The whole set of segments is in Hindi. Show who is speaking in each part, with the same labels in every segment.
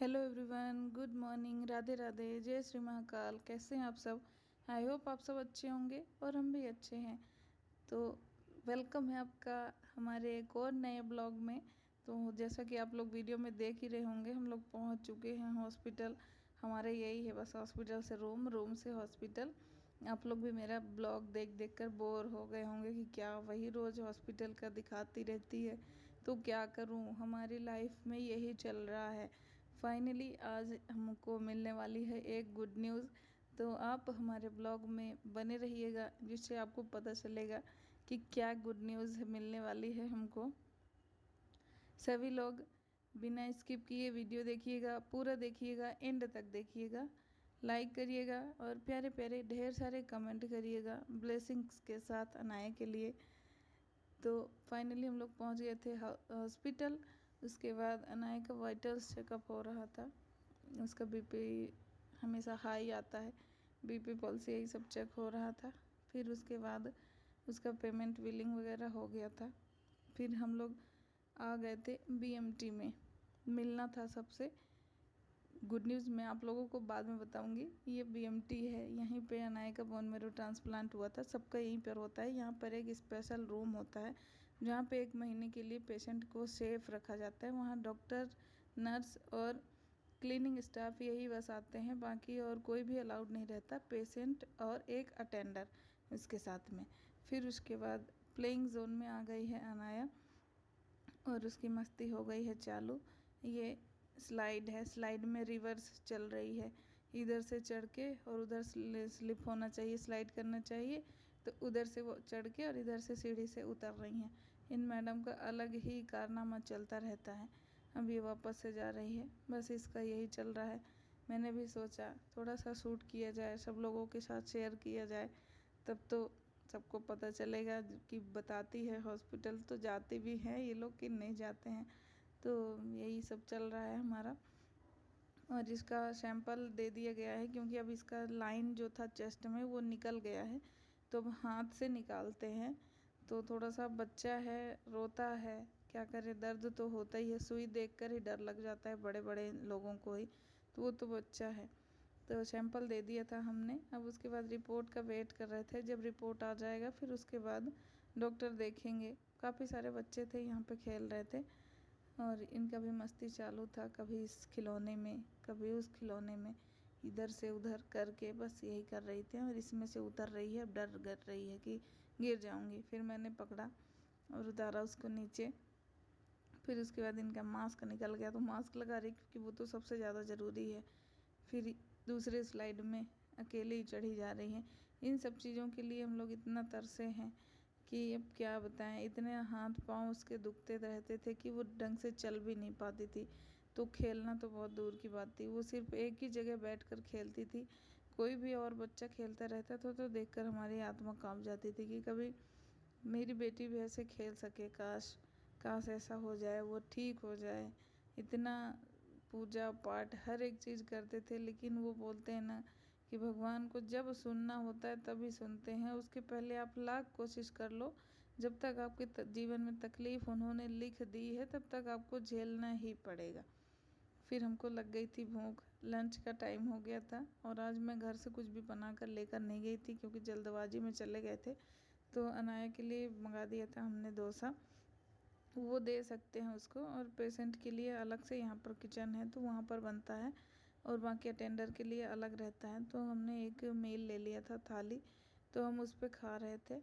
Speaker 1: Hello everyone, good morning, Radhe Radhe, जय श्री महाकाल। कैसे हैं आप सब? आई होप आप सब अच्छे होंगे और हम भी अच्छे हैं। तो वेलकम है आपका हमारे एक और नए ब्लॉग में। तो जैसा कि आप लोग वीडियो में देख ही रहे होंगे, हम लोग पहुंच चुके हैं हॉस्पिटल। हमारे यही है, बस हॉस्पिटल से रूम, रूम से हॉस्पिटल। आप लोग भी मेरा ब्लॉग देख देख कर बोर हो गए होंगे कि क्या वही रोज़ हॉस्पिटल का दिखाती रहती है। तो क्या करूं, हमारी लाइफ में यही चल रहा है। फाइनली आज हमको मिलने वाली है एक गुड न्यूज़। तो आप हमारे ब्लॉग में बने रहिएगा, जिससे आपको पता चलेगा कि क्या गुड न्यूज़ मिलने वाली है हमको। सभी लोग बिना स्किप किए वीडियो देखिएगा, पूरा देखिएगा, एंड तक देखिएगा। लाइक करिएगा और प्यारे प्यारे ढेर सारे कमेंट करिएगा ब्लेसिंग्स के साथ अनाया के लिए। तो फाइनली हम लोग पहुंच गए थे हॉस्पिटल। उसके बाद अनाया का वाइटल्स चेकअप हो रहा था। उसका बीपी हमेशा हाई आता है, बीपी पल्स यही सब चेक हो रहा था। फिर उसके बाद उसका पेमेंट बिलिंग वगैरह हो गया था। फिर हम लोग आ गए थे बीएमटी में, मिलना था सबसे। गुड न्यूज़ मैं आप लोगों को बाद में बताऊंगी। ये बीएमटी है, यहीं पे अनाया का बोन मैरो ट्रांसप्लांट हुआ था। सबका यहीं पर होता है। यहाँ पर एक स्पेशल रूम होता है जहाँ पे 1 महीने के लिए पेशेंट को सेफ रखा जाता है। वहाँ डॉक्टर, नर्स और क्लीनिंग स्टाफ यही बस आते हैं, बाकी और कोई भी अलाउड नहीं रहता। पेशेंट और एक अटेंडर इसके साथ में। फिर उसके बाद प्लेइंग जोन में आ गई है अनाया और उसकी मस्ती हो गई है चालू। ये स्लाइड है, स्लाइड में रिवर्स चल रही है। इधर से चढ़ के और उधर स्लिप होना चाहिए, स्लाइड करना चाहिए। तो उधर से वो चढ़ के और इधर से सीढ़ी से उतर रही हैं। इन मैडम का अलग ही कारनामा चलता रहता है। अब ये वापस से जा रही है, बस इसका यही चल रहा है। मैंने भी सोचा थोड़ा सा शूट किया जाए, सब लोगों के साथ शेयर किया जाए, तब तो सबको पता चलेगा कि बताती है हॉस्पिटल। तो जाते भी हैं ये लोग कि नहीं जाते हैं। तो यही सब चल रहा है हमारा। और इसका सैंपल दे दिया गया है क्योंकि अब इसका लाइन जो था चेस्ट में वो निकल गया है। तो अब हाथ से निकालते हैं। तो थोड़ा सा बच्चा है, रोता है, क्या करे, दर्द तो होता ही है। सुई देखकर ही डर लग जाता है बड़े बड़े लोगों को ही। तो वो तो बच्चा है। तो सैंपल दे दिया था हमने। अब उसके बाद रिपोर्ट का वेट कर रहे थे। जब रिपोर्ट आ जाएगा फिर उसके बाद डॉक्टर देखेंगे। काफ़ी सारे बच्चे थे यहाँ पे खेल रहे थे और इनका भी मस्ती चालू था, कभी इस खिलौने में कभी उस खिलौने में, इधर से उधर करके बस यही कर रही थी। और इसमें से उतर रही है, अब डर कर रही है कि गिर जाऊंगी। फिर मैंने पकड़ा और उतारा उसको नीचे। फिर उसके बाद इनका मास्क निकल गया तो मास्क लगा रही, क्योंकि वो तो सबसे ज़्यादा ज़रूरी है। फिर दूसरे स्लाइड में अकेले ही चढ़ी जा रही हैं। इन सब चीज़ों के लिए हम लोग इतना तरसे हैं कि अब क्या बताएं। इतने हाथ पांव उसके दुखते रहते थे कि वो ढंग से चल भी नहीं पाती थी। तो खेलना तो बहुत दूर की बात थी, वो सिर्फ एक ही जगह बैठकर खेलती थी। कोई भी और बच्चा खेलता रहता था तो देखकर हमारी आत्मा कांप जाती थी कि कभी मेरी बेटी भी ऐसे खेल सके। काश काश ऐसा हो जाए, वो ठीक हो जाए। इतना पूजा पाठ हर एक चीज़ करते थे, लेकिन वो बोलते हैं ना कि भगवान को जब सुनना होता है तभी सुनते हैं। उसके पहले आप लाख कोशिश कर लो, जब तक आपके जीवन में तकलीफ़ उन्होंने लिख दी है तब तक आपको झेलना ही पड़ेगा। फिर हमको लग गई थी भूख, लंच का टाइम हो गया था और आज मैं घर से कुछ भी बना कर लेकर नहीं गई थी क्योंकि जल्दबाजी में चले गए थे। तो अनाया के लिए मंगा दिया था हमने डोसा, वो दे सकते हैं उसको। और पेशेंट के लिए अलग से यहाँ पर किचन है तो वहाँ पर बनता है, और बाकी अटेंडर के लिए अलग रहता है। तो हमने एक मील ले लिया था, थाली। तो हम उस पर खा रहे थे,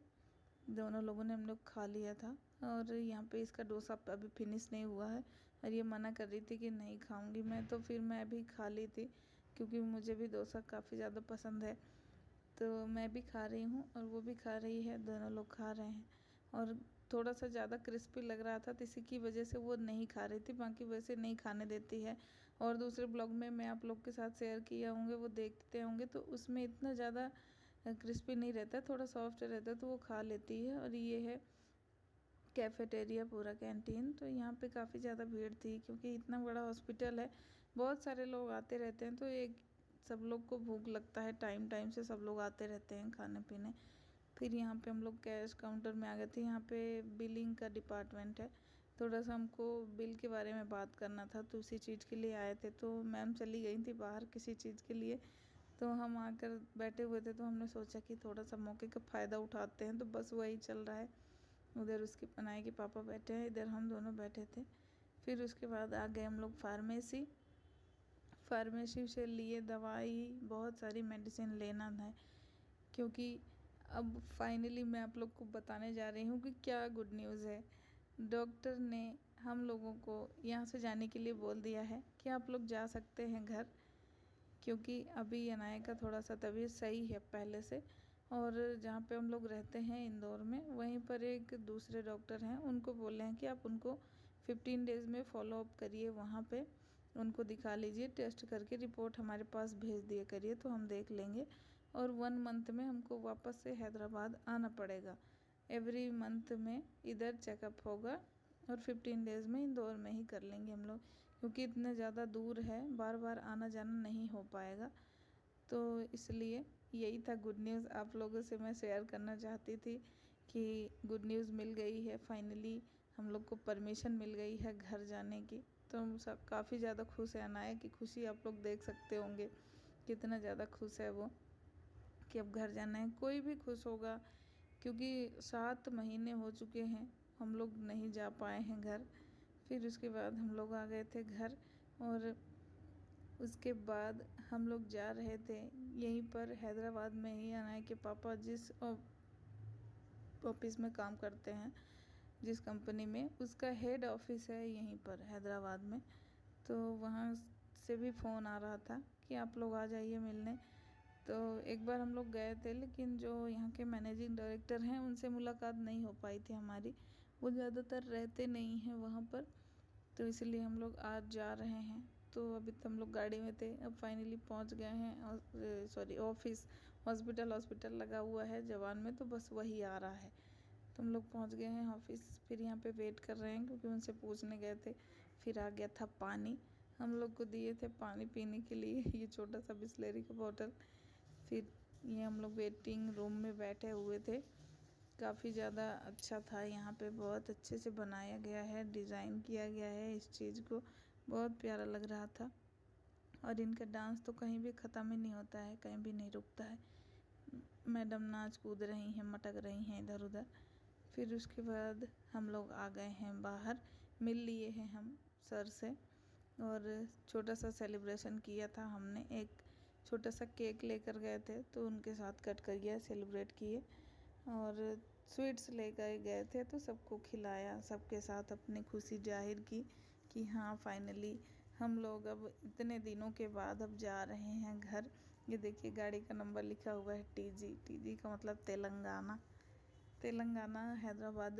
Speaker 1: दोनों लोगों ने हम लोग खा लिया था। और यहाँ पे इसका डोसा अभी फिनिश नहीं हुआ है और ये मना कर रही थी कि नहीं खाऊंगी मैं, तो फिर मैं भी खा ली थी क्योंकि मुझे भी डोसा काफ़ी ज़्यादा पसंद है। तो मैं भी खा रही हूँ और वो भी खा रही है, दोनों लोग खा रहे हैं। और थोड़ा सा ज़्यादा क्रिस्पी लग रहा था तो इसी की वजह से वो नहीं खा रही थी, बाकी वैसे नहीं खाने देती है। और दूसरे ब्लॉग में मैं आप लोग के साथ शेयर किया होंगे, वो देखते होंगे, तो उसमें इतना ज़्यादा क्रिस्पी नहीं रहता है, थोड़ा सॉफ्ट रहता है, तो वो खा लेती है। और ये है कैफेटेरिया, पूरा कैंटीन। तो यहाँ पे काफ़ी ज़्यादा भीड़ थी क्योंकि इतना बड़ा हॉस्पिटल है, बहुत सारे लोग आते रहते हैं। तो एक सब लोग को भूख लगता है, टाइम टाइम से सब लोग आते रहते हैं खाने पीने। फिर यहाँ पे हम लोग कैश काउंटर में आ गए थे। यहाँ पे बिलिंग का डिपार्टमेंट है, थोड़ा सा हमको बिल के बारे में बात करना था, तो उसी चीज़ के लिए आए थे। तो मैम चली गई थी बाहर किसी चीज़ के लिए, तो हम आकर बैठे हुए थे। तो हमने सोचा कि थोड़ा सा मौके का फ़ायदा उठाते हैं, तो बस वही चल रहा है। उधर उसके पनाई के पापा बैठे हैं, इधर हम दोनों बैठे थे। फिर उसके बाद आ गए हम लोग फार्मेसी से लिए दवाई, बहुत सारी मेडिसिन लेना है, क्योंकि अब फाइनली मैं आप लोग को बताने जा रही हूँ कि क्या गुड न्यूज़ है। डॉक्टर ने हम लोगों को यहाँ से जाने के लिए बोल दिया है कि आप लोग जा सकते हैं घर, क्योंकि अभी अनाया का थोड़ा सा तबीयत सही है पहले से। और जहाँ पे हम लोग रहते हैं इंदौर में, वहीं पर एक दूसरे डॉक्टर हैं, उनको बोले हैं कि आप उनको 15 डेज़ में फॉलो अप करिए, वहाँ पे उनको दिखा लीजिए, टेस्ट करके रिपोर्ट हमारे पास भेज दिया करिए, तो हम देख लेंगे। और 1 मंथ में हमको वापस से हैदराबाद आना पड़ेगा। एवरी मंथ में इधर चेकअप होगा और 15 डेज़ में इंदौर में ही कर लेंगे हम लोग, क्योंकि इतना ज़्यादा दूर है, बार बार आना जाना नहीं हो पाएगा। तो इसलिए यही था गुड न्यूज़, आप लोगों से मैं शेयर करना चाहती थी कि गुड न्यूज़ मिल गई है। फाइनली हम लोग को परमिशन मिल गई है घर जाने की। तो हम सब काफ़ी ज़्यादा खुश है। अनाया की खुशी आप लोग देख सकते होंगे, कितना ज़्यादा खुश है वो कि अब घर जाना है। कोई भी खुश होगा, क्योंकि 7 महीने हो चुके हैं हम लोग नहीं जा पाए हैं घर। फिर उसके बाद हम लोग आ गए थे घर, और उसके बाद हम लोग जा रहे थे यहीं पर हैदराबाद में ही। अनाया के पापा जिस ऑफिस में काम करते हैं, जिस कंपनी में, उसका हेड ऑफिस है यहीं पर हैदराबाद में। तो वहाँ से भी फ़ोन आ रहा था कि आप लोग आ जाइए मिलने। तो एक बार हम लोग गए थे, लेकिन जो यहाँ के मैनेजिंग डायरेक्टर हैं उनसे मुलाकात नहीं हो पाई थी हमारी। वो ज़्यादातर रहते नहीं हैं वहाँ पर, तो इसलिए हम लोग आज जा रहे हैं। तो अभी तो हम लोग गाड़ी में थे, अब फाइनली पहुँच गए हैं। सॉरी, ऑफिस, हॉस्पिटल लगा हुआ है जवान में, तो बस वही आ रहा है। तो हम लोग पहुँच गए हैं ऑफिस। फिर यहाँ पे वेट कर रहे हैं, क्योंकि उनसे पूछने गए थे। फिर आ गया था पानी, हम लोग को दिए थे पानी पीने के लिए ये छोटा सा बिस्लेरी का बॉटल। फिर ये हम लोग वेटिंग रूम में बैठे हुए थे। काफ़ी ज़्यादा अच्छा था यहाँ पे, बहुत अच्छे से बनाया गया है, डिज़ाइन किया गया है इस चीज़ को, बहुत प्यारा लग रहा था। और इनका डांस तो कहीं भी ख़त्म ही नहीं होता है, कहीं भी नहीं रुकता है। मैडम नाच कूद रही हैं, मटक रही हैं इधर उधर। फिर उसके बाद हम लोग आ गए हैं बाहर, मिल लिए हैं हम सर से, और छोटा सा सेलिब्रेशन किया था हमने। एक छोटा सा केक लेकर गए थे, तो उनके साथ कट करिए, सेलिब्रेट किए। और स्वीट्स लेकर गए थे, तो सबको खिलाया, सबके साथ अपनी खुशी जाहिर की कि हाँ फाइनली हम लोग अब इतने दिनों के बाद अब जा रहे हैं घर। ये देखिए गाड़ी का नंबर लिखा हुआ है TG का मतलब तेलंगाना हैदराबाद,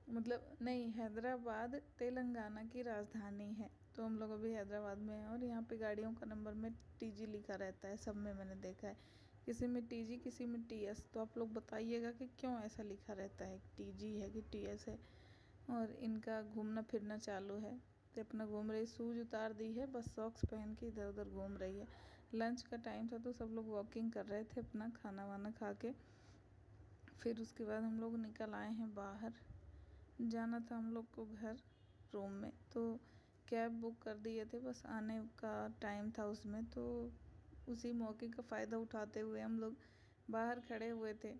Speaker 1: मतलब नहीं, हैदराबाद तेलंगाना की राजधानी है। तो हम लोग अभी हैदराबाद में हैं, और यहाँ पे गाड़ियों का नंबर में TG लिखा रहता है, सब में मैंने देखा है, किसी में TG किसी में TS। तो आप लोग बताइएगा कि क्यों ऐसा लिखा रहता है, TG है कि TS है। और इनका घूमना फिरना चालू है, तो अपना घूम रही, शूज़ उतार दी है, बस सॉक्स पहन के इधर उधर घूम रही है। लंच का टाइम था, तो सब लोग वॉकिंग कर रहे थे अपना खाना वाना खा के। फिर उसके बाद हम लोग निकल आए हैं बाहर, जाना था हम लोग को घर रूम में। तो कैब बुक कर दिए थे, बस आने का टाइम था उसमें। तो उसी मौके का फ़ायदा उठाते हुए हम लोग बाहर खड़े हुए थे।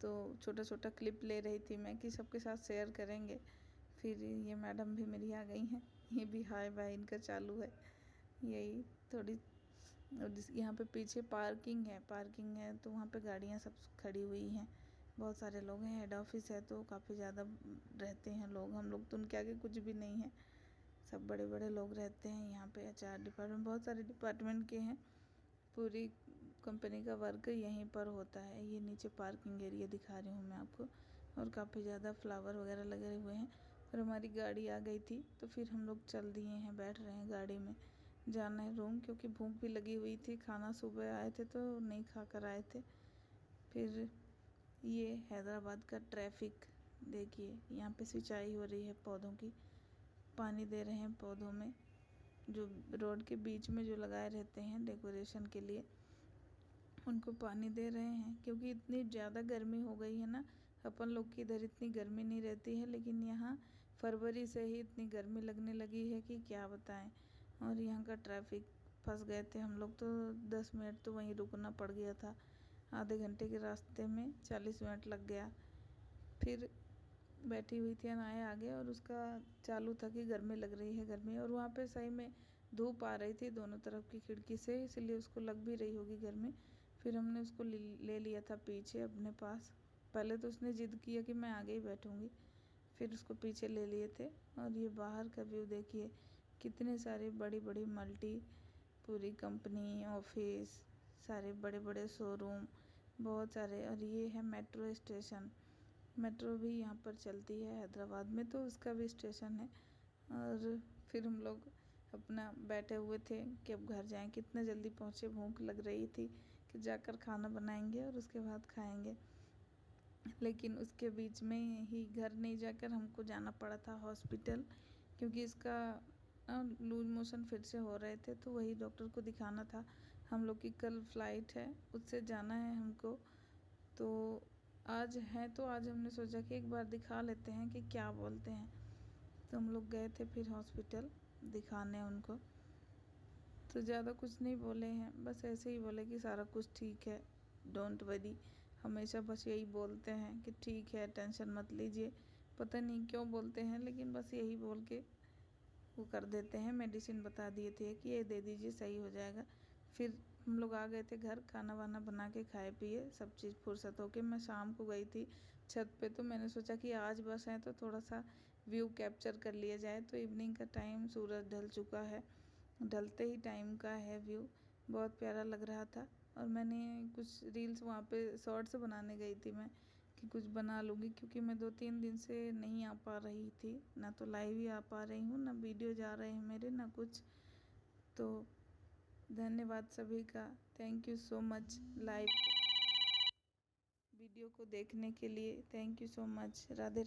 Speaker 1: तो छोटा छोटा क्लिप ले रही थी मैं कि सबके साथ शेयर करेंगे। फिर ये मैडम भी मेरी आ गई हैं, ये भी हाय बाय इनका चालू है। यही थोड़ी, और यहाँ पे पीछे पार्किंग है, तो वहाँ पे गाड़ियाँ सब खड़ी हुई हैं, बहुत सारे लोग हैं। हेड ऑफिस है, तो काफ़ी ज़्यादा रहते हैं लोग। हम लोग तो उनके आगे कुछ भी नहीं है, सब बड़े बड़े लोग रहते हैं यहाँ पे। HR डिपार्टमेंट, बहुत सारे डिपार्टमेंट के हैं, पूरी कंपनी का वर्क यहीं पर होता है। ये नीचे पार्किंग एरिया दिखा रही हूँ मैं आपको, और काफ़ी ज़्यादा फ्लावर वगैरह लगे हुए हैं। और हमारी गाड़ी आ गई थी, तो फिर हम लोग चल दिए हैं, बैठ रहे हैं गाड़ी में, जाना है रूम, क्योंकि भूख भी लगी हुई थी। खाना सुबह आए थे तो नहीं खा कर आए थे। फिर ये हैदराबाद का ट्रैफिक देखिए, यहाँ पे सिंचाई हो रही है पौधों की, पानी दे रहे हैं पौधों में, जो रोड के बीच में जो लगाए रहते हैं डेकोरेशन के लिए, उनको पानी दे रहे हैं। क्योंकि इतनी ज़्यादा गर्मी हो गई है ना, अपन लोग की इधर इतनी गर्मी नहीं रहती है, लेकिन यहाँ फरवरी से ही इतनी गर्मी लगने लगी है कि क्या बताएं। और यहाँ का ट्रैफिक, फंस गए थे हम लोग तो 10 मिनट तो वहीं रुकना पड़ गया था। आधे घंटे के रास्ते में 40 मिनट लग गया। फिर बैठी हुई थी, अनाया आ गया और उसका चालू था कि गर्मी लग रही है गर्मी, और वहाँ पे सही में धूप आ रही थी दोनों तरफ की खिड़की से, इसलिए उसको लग भी रही होगी गर्मी। फिर हमने उसको ले लिया था पीछे अपने पास। पहले तो उसने ज़िद किया कि मैं आगे ही बैठूँगी, फिर उसको पीछे ले लिए थे। और ये बाहर का व्यू देखिए, कितने सारे बड़ी बड़ी मल्टी, पूरी कंपनी, ऑफिस, सारे बड़े बड़े शोरूम, बहुत सारे। और ये है मेट्रो स्टेशन, मेट्रो भी यहाँ पर चलती है हैदराबाद में, तो उसका भी स्टेशन है। और फिर हम लोग अपना बैठे हुए थे कि अब घर जाएं, कितने जल्दी पहुँचे, भूख लग रही थी कि जाकर खाना बनाएंगे और उसके बाद खाएंगे। लेकिन उसके बीच में ही घर नहीं जाकर हमको जाना पड़ा था हॉस्पिटल, क्योंकि इसका लूज मोशन फिर से हो रहे थे, तो वही डॉक्टर को दिखाना था। हम लोग की कल फ्लाइट है, उससे जाना है हमको, तो आज है, तो आज हमने सोचा कि एक बार दिखा लेते हैं कि क्या बोलते हैं। तो हम लोग गए थे फिर हॉस्पिटल दिखाने उनको। तो ज़्यादा कुछ नहीं बोले हैं, बस ऐसे ही बोले कि सारा कुछ ठीक है, डोंट वरी। हमेशा बस यही बोलते हैं कि ठीक है, टेंशन मत लीजिए। पता नहीं क्यों बोलते हैं, लेकिन बस यही बोल के वो कर देते हैं। मेडिसिन बता दिए थे कि ये दे दीजिए, सही हो जाएगा। फिर हम लोग आ गए थे घर, खाना वाना बना के खाए पिए सब चीज़ फुर्सत होके। मैं शाम को गई थी छत पे, तो मैंने सोचा कि आज बस है तो थोड़ा सा व्यू कैप्चर कर लिया जाए। तो इवनिंग का टाइम, सूरज ढल चुका है, ढलते ही टाइम का है व्यू, बहुत प्यारा लग रहा था। और मैंने कुछ रील्स वहाँ पे शॉर्ट्स बनाने गई थी मैं, कि कुछ बना लूँगी, क्योंकि मैं 2-3 दिन से नहीं आ पा रही थी, ना तो लाइव ही आ पा रही हूँ, ना वीडियो जा रहे हैं मेरे, ना कुछ। तो धन्यवाद सभी का, thank you so much live video को देखने के लिए, thank you so much. Radhe.